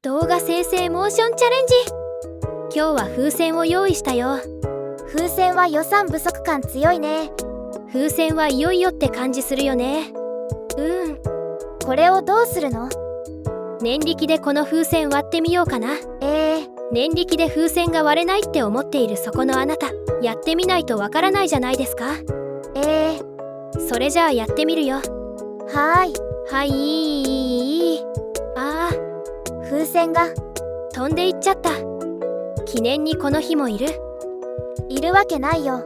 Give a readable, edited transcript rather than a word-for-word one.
動画生成モーションチャレンジ。今日は風船を用意したよ。風船は予算不足感強いね。風船はいよいよって感じするよね。これをどうするの？念力でこの風船割ってみようかな。念力で風船が割れないって思っているそこのあなた、やってみないとわからないじゃないですか。それじゃあやってみるよ。はい。あ風船が飛んでいっちゃった。記念にこの日もいるわけないよ。